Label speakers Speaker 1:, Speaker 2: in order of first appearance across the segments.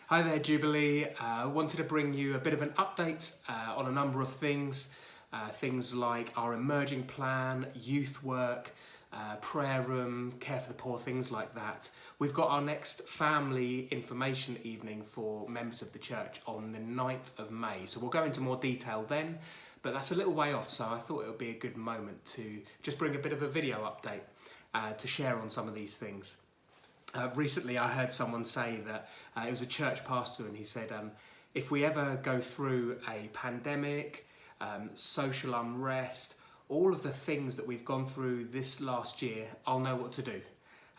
Speaker 1: Hi there, Jubilee. Wanted to bring you a bit of an update on a number of things. Things like our emerging plan, youth work, prayer room, care for the poor, things like that. We've got our next family information evening for members of the church on the 9th of May. So we'll go into more detail then, but that's a little way off. So I thought it would be a good moment to just bring a bit of a video update to share on some of these things. Recently I heard someone say that it was a church pastor, and he said, if we ever go through a pandemic, social unrest, all of the things that we've gone through this last year, I'll know what to do.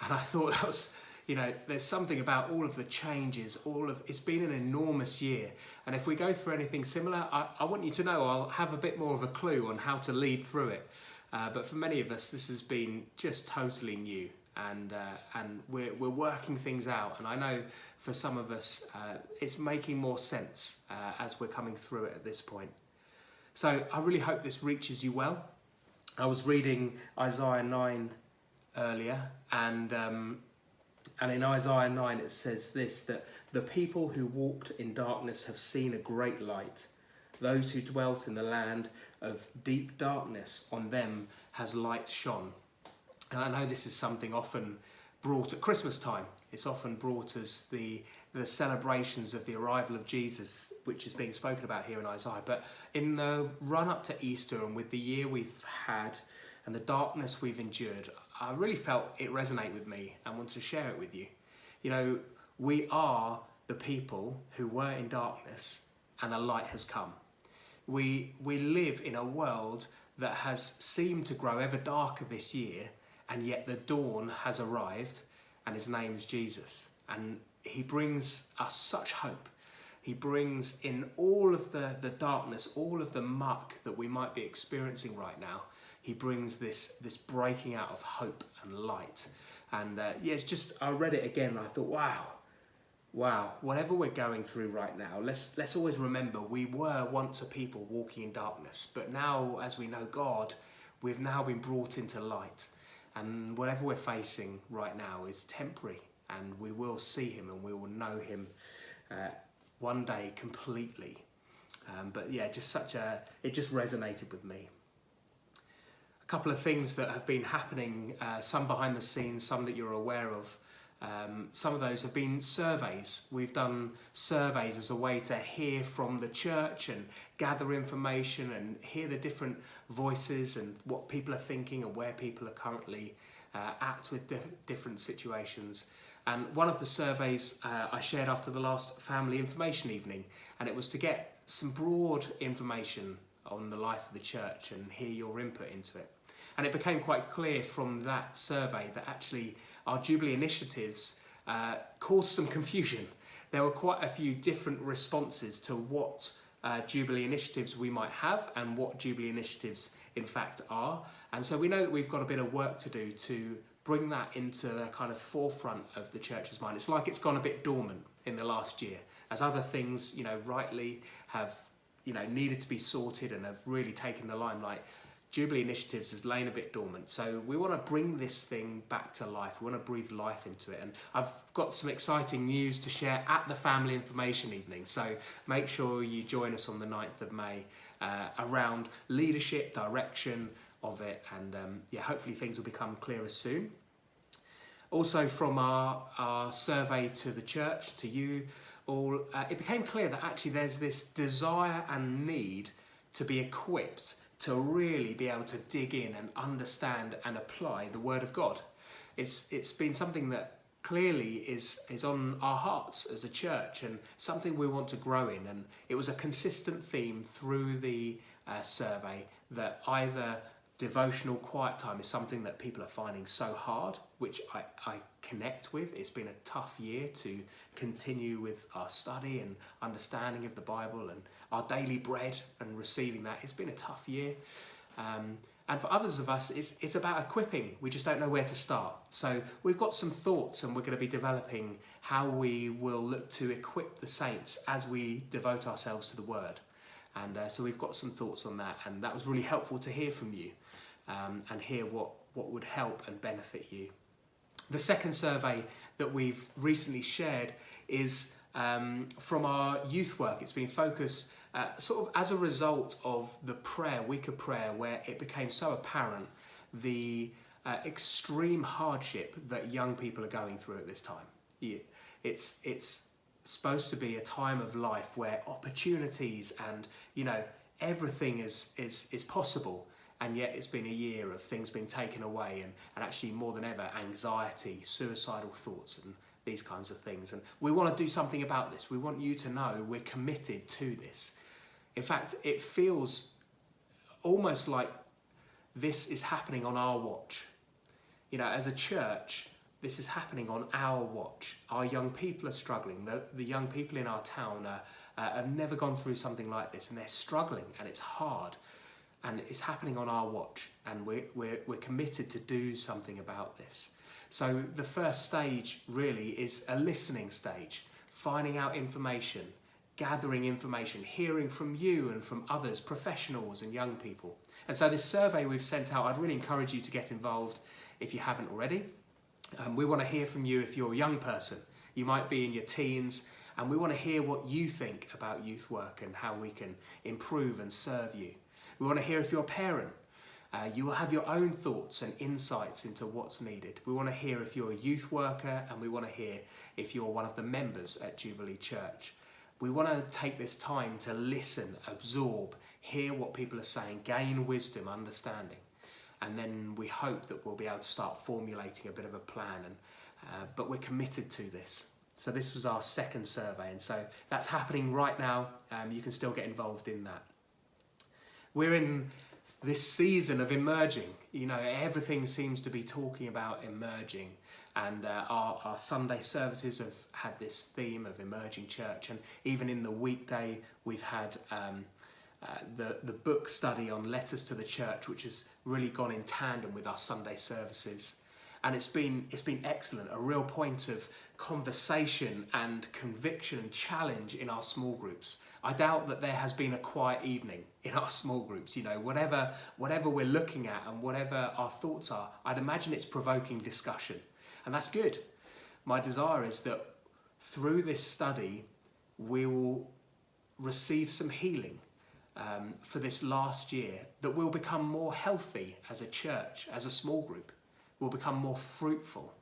Speaker 1: And I thought that was, there's something about all of the changes, it's been an enormous year. And if we go through anything similar, I want you to know I'll have a bit more of a clue on how to lead through it. But for many of us, this has been just totally new. And we're working things out, and I know for some of us it's making more sense as we're coming through it at this point. So I really hope this reaches you well. I was reading Isaiah 9 earlier, and in Isaiah 9 it says this, that the people who walked in darkness have seen a great light. Those who dwelt in the land of deep darkness, on them has light shone. And I know this is something often brought at Christmas time. It's often brought as the celebrations of the arrival of Jesus, which is being spoken about here in Isaiah. But in the run up to Easter, and with the year we've had and the darkness we've endured, I really felt it resonate with me and wanted to share it with you. We are the people who were in darkness, and a light has come. We live in a world that has seemed to grow ever darker this year, and yet the dawn has arrived, and his name is Jesus. And he brings us such hope. He brings in all of the darkness, all of the muck that we might be experiencing right now. He brings this breaking out of hope and light. And it's just, I read it again and I thought, wow, whatever we're going through right now, let's always remember we were once a people walking in darkness, but now, as we know God, we've now been brought into light. And whatever we're facing right now is temporary, and we will see him and we will know him one day completely. But yeah, it just resonated with me. A couple of things that have been happening, some behind the scenes, some that you're aware of. Some of those have been surveys. We've done surveys as a way to hear from the church and gather information and hear the different voices and what people are thinking and where people are currently at with different situations. And one of the surveys I shared after the last family information evening, and it was to get some broad information on the life of the church and hear your input into it. And it became quite clear from that survey that actually our Jubilee initiatives caused some confusion. There were quite a few different responses to what Jubilee initiatives we might have and what Jubilee initiatives in fact are. And so we know that we've got a bit of work to do to bring that into the kind of forefront of the church's mind. It's like it's gone a bit dormant in the last year, as other things, rightly have, needed to be sorted and have really taken the limelight. Jubilee initiatives has lain a bit dormant, so we want to bring this thing back to life. We want to breathe life into it, and I've got some exciting news to share at the family information evening, so make sure you join us on the 9th of May around leadership, direction of it, and hopefully things will become clearer soon. Also, from our survey to the church, to you all, it became clear that actually there's this desire and need to be equipped to really be able to dig in and understand and apply the Word of God. It's been something that clearly is on our hearts as a church, and something we want to grow in. And it was a consistent theme through the survey that either devotional quiet time is something that people are finding so hard, which I connect with. It's been a tough year to continue with our study and understanding of the Bible and our daily bread and receiving that. It's been a tough year. And for others of us, it's about equipping. We just don't know where to start. So we've got some thoughts, and we're going to be developing how we will look to equip the saints as we devote ourselves to the Word. And so we've got some thoughts on that, and that was really helpful to hear from you and hear what would help and benefit you. The second survey that we've recently shared is from our youth work. It's been focused sort of as a result of the week of prayer, where it became so apparent the extreme hardship that young people are going through at this time. It's supposed to be a time of life where opportunities and everything is possible, and yet it's been a year of things being taken away, and actually more than ever anxiety, suicidal thoughts, and these kinds of things. And we want to do something about this. We want you to know we're committed to this. In fact, it feels almost like this is happening on our watch. As a church, this is happening on our watch. Our young people are struggling. The young people in our town have never gone through something like this, and they're struggling, and it's hard, and it's happening on our watch, and we're committed to do something about this. So the first stage really is a listening stage, finding out information, gathering information, hearing from you and from others, professionals and young people. And so this survey we've sent out, I'd really encourage you to get involved if you haven't already. We want to hear from you if you're a young person. You might be in your teens, and we want to hear what you think about youth work and how we can improve and serve you. We want to hear if you're a parent. You will have your own thoughts and insights into what's needed. We want to hear if you're a youth worker, and we want to hear if you're one of the members at Jubilee Church. We want to take this time to listen, absorb, hear what people are saying, gain wisdom, understanding. And then we hope that we'll be able to start formulating a bit of a plan. But we're committed to this. So this was our second survey, and so that's happening right now. You can still get involved in that. We're in this season of emerging. Everything seems to be talking about emerging, and our Sunday services have had this theme of emerging church, and even in the weekday we've had the book study on letters to the church, which has really gone in tandem with our Sunday services. And it's been excellent, a real point of conversation and conviction and challenge in our small groups. I doubt that there has been a quiet evening in our small groups. Whatever we're looking at and whatever our thoughts are, I'd imagine it's provoking discussion. And that's good. My desire is that through this study, we will receive some healing for this last year, that we'll become more healthy as a church, as a small group. We'll become more fruitful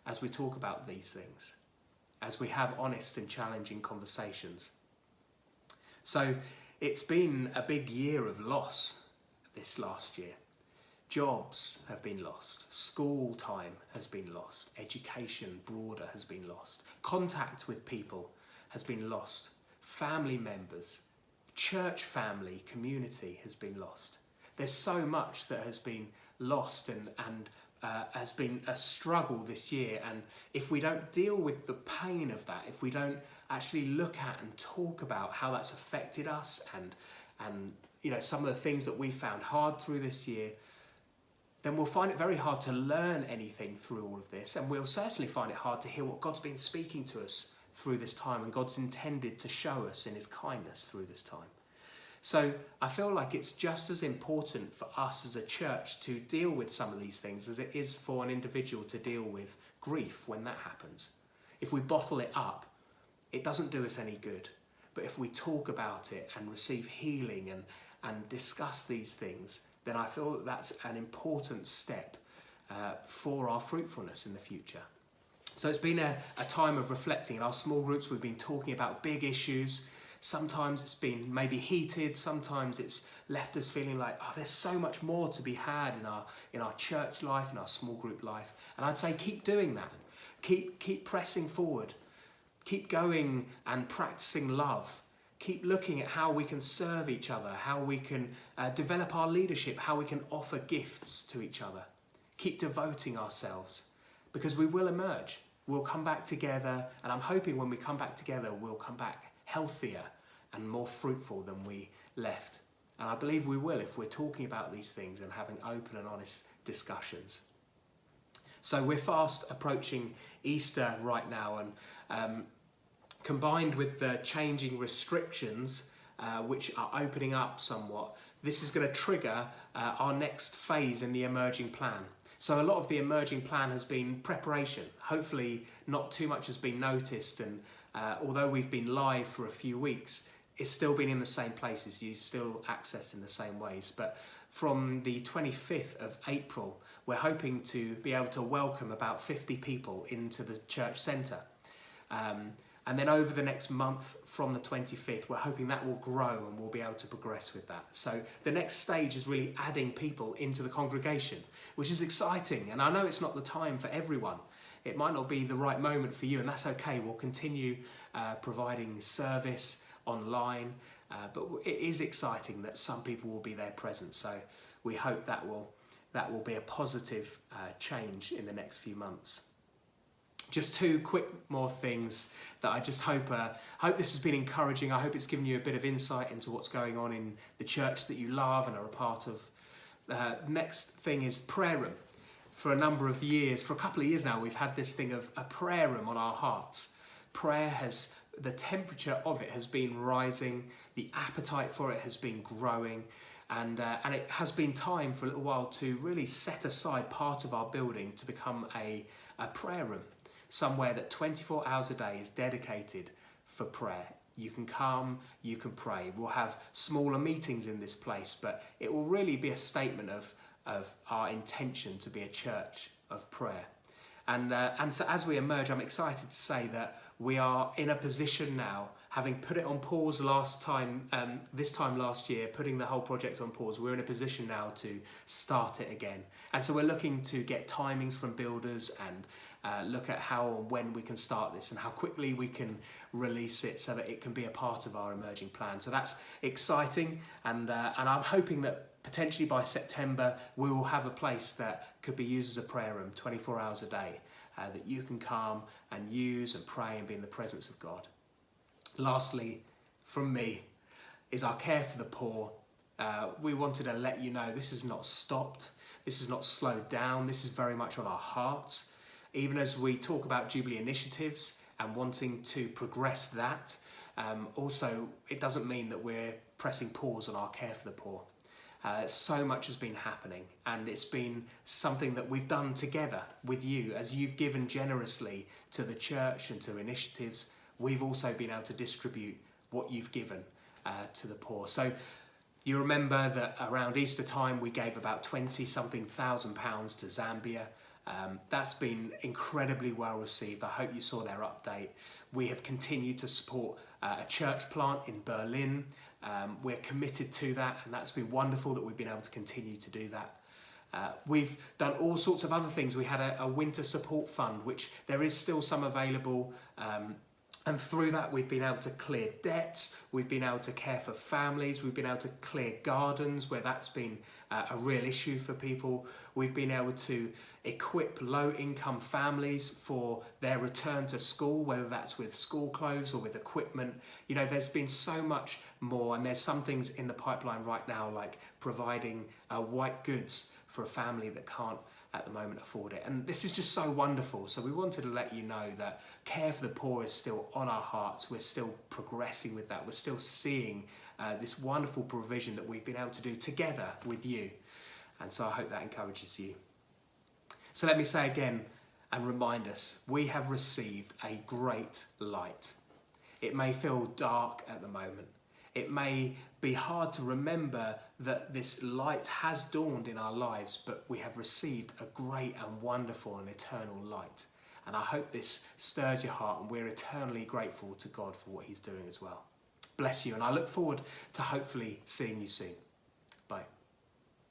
Speaker 1: as we talk about these things, as we have honest and challenging conversations. So it's been a big year of loss this last year. Jobs have been lost, school time has been lost, education broader has been lost, contact with people has been lost, family members, church family, community has been lost. There's so much that has been lost and has been a struggle this year, and if we don't deal with the pain of that, if we don't actually look at and talk about how that's affected us and some of the things that we found hard through this year, then we'll find it very hard to learn anything through all of this, and we'll certainly find it hard to hear what God's been speaking to us through this time, and God's intended to show us in his kindness through this time. So I feel like it's just as important for us as a church to deal with some of these things as it is for an individual to deal with grief when that happens. If we bottle it up, it doesn't do us any good. But if we talk about it and receive healing and discuss these things, then I feel that that's an important step for our fruitfulness in the future. So it's been a time of reflecting. In our small groups, we've been talking about big issues. Sometimes it's been maybe heated, sometimes it's left us feeling like, there's so much more to be had in our church life, in our small group life. And I'd say keep doing that. Keep pressing forward. Keep going and practicing love. Keep looking at how we can serve each other, how we can develop our leadership, how we can offer gifts to each other. Keep devoting ourselves, because we will emerge. We'll come back together, and I'm hoping when we come back together, we'll come back healthier and more fruitful than we left. And I believe we will if we're talking about these things and having open and honest discussions. So we're fast approaching Easter right now, and combined with the changing restrictions, which are opening up somewhat, this is going to trigger our next phase in the emerging plan. So a lot of the emerging plan has been preparation. Hopefully not too much has been noticed, and although we've been live for a few weeks, it's still been in the same places. You've still accessed in the same ways. But from the 25th of April, we're hoping to be able to welcome about 50 people into the church centre. And then over the next month from the 25th, we're hoping that will grow and we'll be able to progress with that. So the next stage is really adding people into the congregation, which is exciting. And I know it's not the time for everyone. It might not be the right moment for you, and that's okay. We'll continue providing service online, but it is exciting that some people will be there present. So we hope that will be a positive change in the next few months. Just two quick more things that I just hope this has been encouraging. I hope it's given you a bit of insight into what's going on in the church that you love and are a part of. Next thing is prayer room. For a number of years, for a couple of years now, we've had this thing of a prayer room on our hearts. The temperature of it has been rising, the appetite for it has been growing, and it has been time for a little while to really set aside part of our building to become a prayer room. Somewhere that 24 hours a day is dedicated for prayer. You can come, you can pray. We'll have smaller meetings in this place, but it will really be a statement of our intention to be a church of prayer. And so as we emerge, I'm excited to say that we are in a position now, having put it on pause this time last year, putting the whole project on pause, we're in a position now to start it again. And so we're looking to get timings from builders and look at how and when we can start this and how quickly we can release it so that it can be a part of our emerging plan. So that's exciting, and I'm hoping that potentially by September we will have a place that could be used as a prayer room 24 hours a day, that you can come and use and pray and be in the presence of God. Lastly, from me, is our care for the poor. We wanted to let you know this has not stopped, this has not slowed down, this is very much on our hearts. Even as we talk about Jubilee initiatives and wanting to progress that, also it doesn't mean that we're pressing pause on our care for the poor. So much has been happening, and it's been something that we've done together with you. As you've given generously to the church and to initiatives, we've also been able to distribute what you've given to the poor. So you remember that around Easter time we gave about 20-something thousand pounds to Zambia. That's been incredibly well received. I hope you saw their update. We have continued to support a church plant in Berlin. We're committed to that, and that's been wonderful that we've been able to continue to do that. We've done all sorts of other things. We had a winter support fund, which there is still some available, and through that we've been able to clear debts, we've been able to care for families, we've been able to clear gardens where that's been a real issue for people. We've been able to equip low-income families for their return to school, whether that's with school clothes or with equipment. You know, there's been so much more, and there's some things in the pipeline right now, like providing white goods for a family that can't at the moment afford it. And this is just so wonderful. So we wanted to let you know that care for the poor is still on our hearts. We're still progressing with that. We're still seeing this wonderful provision that we've been able to do together with you. And so I hope that encourages you. So let me say again and remind us, we have received a great light. It may feel dark at the moment. It may be hard to remember that this light has dawned in our lives, but we have received a great and wonderful and eternal light. And I hope this stirs your heart, and we're eternally grateful to God for what he's doing as well. Bless you, and I look forward to hopefully seeing you soon. Bye.